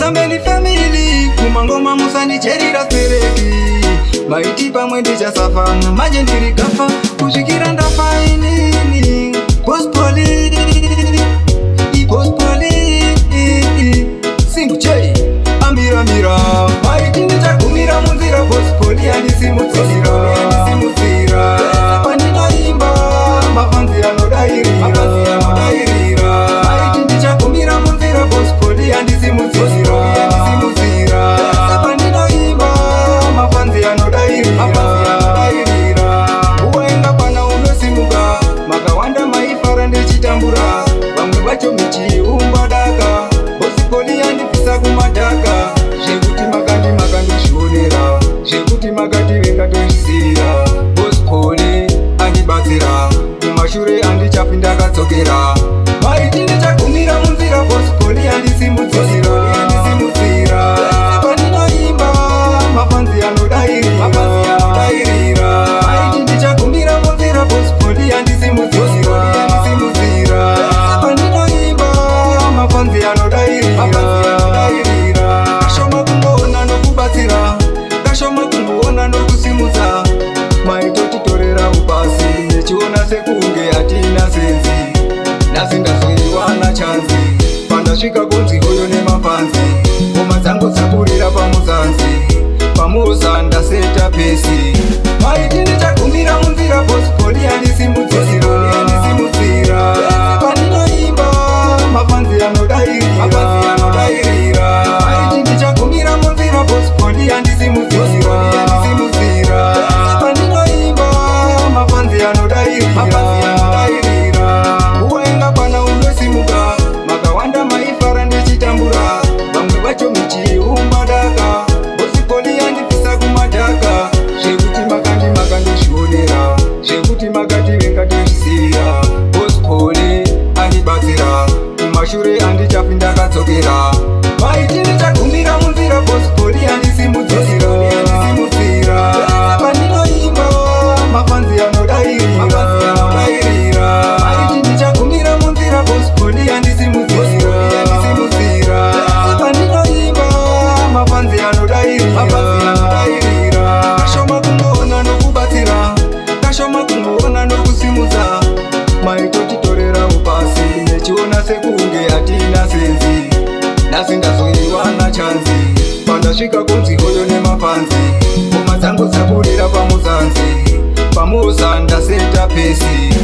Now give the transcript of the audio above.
Sambeni family kumangoma musandicherera spereki maiti pamwe ndichasafana manje ndiri gafa kusvikira ndafa inini gospoli singu chei amiramira maiti ndichagumira munzira gospoli andisimudzira pandinoimba mafanzi anodairira maiti ndichagumira munzira gospoli andisimudzira pandinoimba mafanzi anodairira uwaenga pana unosimuka makawanda maifara ndichitambura vamwe vacho michiumba daka gospoli yandibvisa kumadhaka zvekuti makandizvionera zvekuti makati vengatozvisirira gospoli andibatsira kumashure andichapi ndakadzokera maiti ndichagumira munzira gospoli andisimudzira pandinoimba mafanzi anodairira maiti ndichagumira munzira gospoli andisimudzira pandinoimba mafanzi anodairira kashoma kumboona nokubatsira kashoma kumboona nokusimudza maitotitorera upasi nechiona sekunge hatina senzi nhasi ndazoiwana chanzi pandasvika kunzi hoyo nemafanzi ngoma dzangu dzaburira pamuzanzi pamuza ndaseta pesi maiti ndichagumira munzira gospoli andisimudzira pandinoimba mafanzi anodairira maiti ndichagumira munzira gospoli andisimudzira pandinoimba mafanzi anodairira uwaenga pana unosimuka makawanda maifara ndichitambura vamwe vacho michiumba daka gospoli yandibvisa kumadhaka zvekuti makandizvionera zvekuti makati vengatozvisirira gospoli andibatsira kumashure andichapi ndakadzokera maiti ndichagumira munzira gospoli andisimudzira pandinoimba mafanzi anodairira maiti ndichagumira munzira gospoli andisimudzira pandinoimba mafanzi anodairira kashoma kumboona nokubatsira kashoma kumboona nokusimudza maitotitorera upasi nechiona sekunge hatina senzi nhasi ndazoiwana chanzi pandasvika kunzi hoyo nemafanzi ngoma dzangu dzaburira pamuzanzi pamuza ndaseta pesi